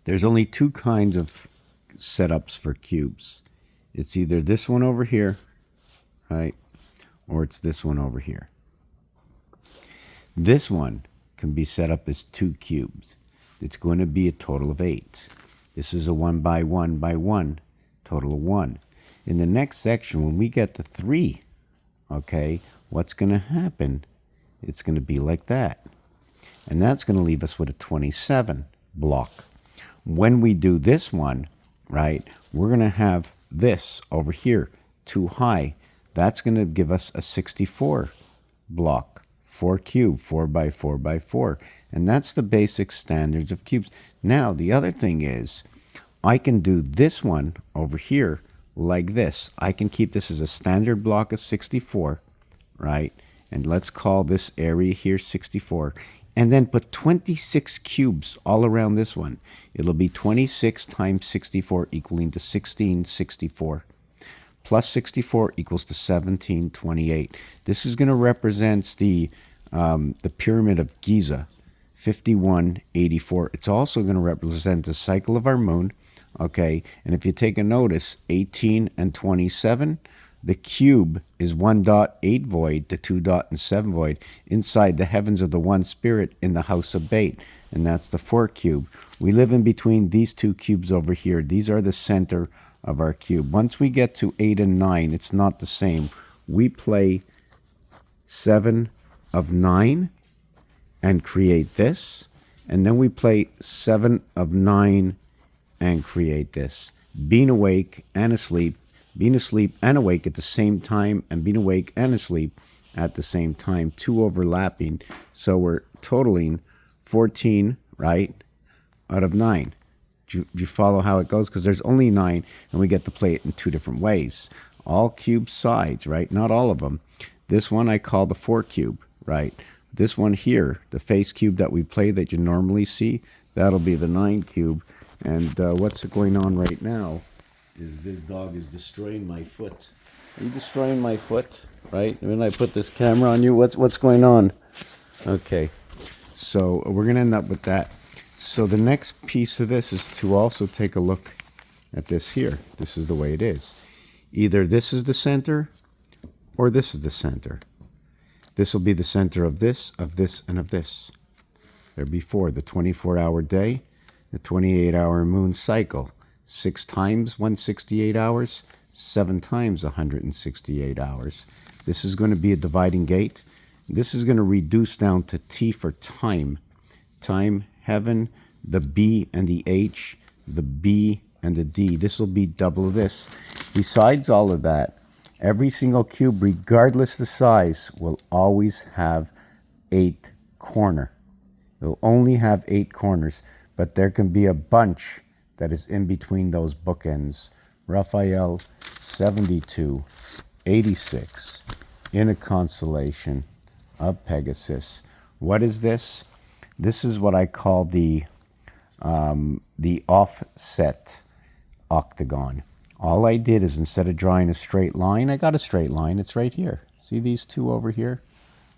There's only two kinds of setups for cubes. It's either this one over here, right, or it's this one over here. This one can be set up as 2 cubes. It's going to be a total of 8. This is a 1 by 1 by 1, total of 1. In the next section, when we get to 3, okay, what's going to happen? It's going to be like that. And that's going to leave us with a 27 block. When we do this one, right, we're going to have this over here, too high. That's going to give us a 64 block, 4 cube, 4 by 4 by 4. And that's the basic standards of cubes. Now, the other thing is, I can do this one over here like this. I can keep this as a standard block of 64, right? And let's call this area here 64. And then put 26 cubes all around this one. It'll be 26 times 64 equaling to 1664. Plus 64 equals to 1728. This is going to represent the Pyramid of Giza, 5184. It's also going to represent the cycle of our moon. Okay, and if you take a notice, 18 and 27, the cube is 1.8 void to 2.7 void inside the heavens of the one spirit in the house of Bait, and that's the 4 cube. We live in between these 2 cubes over here. These are the center of our cube. Once we get to 8 and 9, it's not the same. We play 7 of 9 and create this, and then we play 7 of 9 and create this. Being awake and asleep, being asleep and awake at the same time, and being awake and asleep at the same time, 2 overlapping. So we're totaling 14, right, out of 9. Do you follow how it goes? Because there's only 9, and we get to play it in 2 different ways. All cube sides, right? Not all of them. This one I call the 4 cube, right? This one here, the face cube that we play that you normally see, that'll be the 9 cube. And what's going on right now is this dog is destroying my foot. Are you destroying my foot? Right? When I put this camera on you, what's going on? Okay. So we're going to end up with that. So the next piece of this is to also take a look at this here. This is the way it is. Either this is the center or this is the center. This will be the center of this, and of this. There before the 24-hour day, the 28-hour moon cycle. 6 times 168 hours, 7 times 168 hours. This is going to be a dividing gate. This is going to reduce down to T for time. Time, heaven, the B and the H, the B and the D. This will be double of this. Besides all of that, every single cube, regardless the size, will always have 8 corners. It will only have 8 corners, but there can be a bunch that is in between those bookends. Raphael, 72, 86, in a constellation of Pegasus. What is this? This is what I call the offset octagon. All I did is, instead of drawing a straight line, I got a straight line. It's right here. See these 2 over here?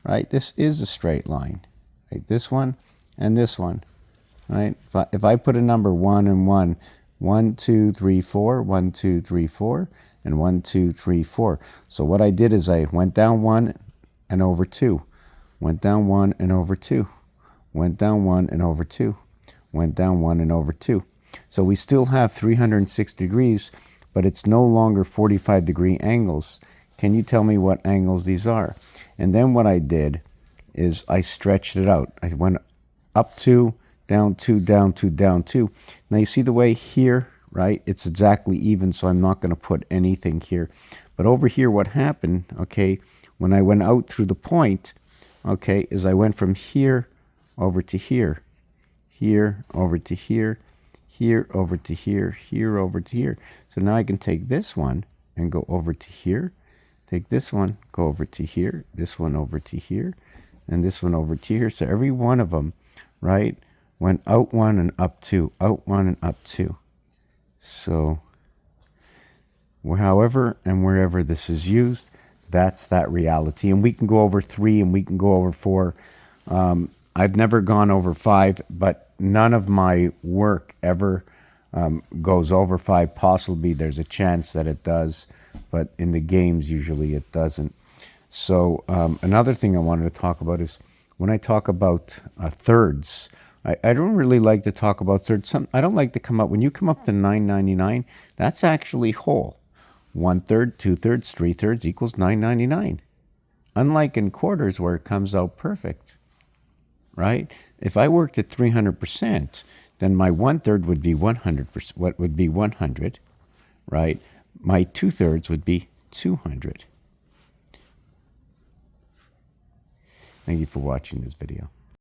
Right? This is a straight line. Right? This one and this one. Right? If I put a number 1 and 1, 1, 2, 3, 4, 1, 2, 3, 4, and 1, 2, 3, 4. So what I did is I went down 1 and over 2, went down 1 and over 2, went down 1 and over 2, went down 1 and over 2. So we still have 306 degrees, but it's no longer 45-degree angles. Can you tell me what angles these are? And then what I did is I stretched it out. I went up 2, down 2, down 2, down 2. Now you see the way here, right? It's exactly even, so I'm not going to put anything here. But over here, what happened, okay, when I went out through the point, okay, is I went from here over to here, here over to here, here over to here, here over to here. So now I can take this one and go over to here, take this one, go over to here, this one over to here, and this one over to here. So every one of them, right, went out 1 and up 2, out 1 and up 2. So however and wherever this is used, that's that reality. And we can go over 3 and we can go over 4. I've never gone over 5, but none of my work ever goes over 5. Possibly there's a chance that it does, but in the games usually it doesn't. So another thing I wanted to talk about is when I talk about thirds, I don't really like to talk about thirds. I don't like to come up, when you come up to 999, that's actually whole. 1/3, 2/3, 3/3 equals 999. Unlike in quarters where it comes out perfect, right? If I worked at 300%, then my 1/3 would be 100%. What would be 100, right? My 2/3 would be 200. Thank you for watching this video.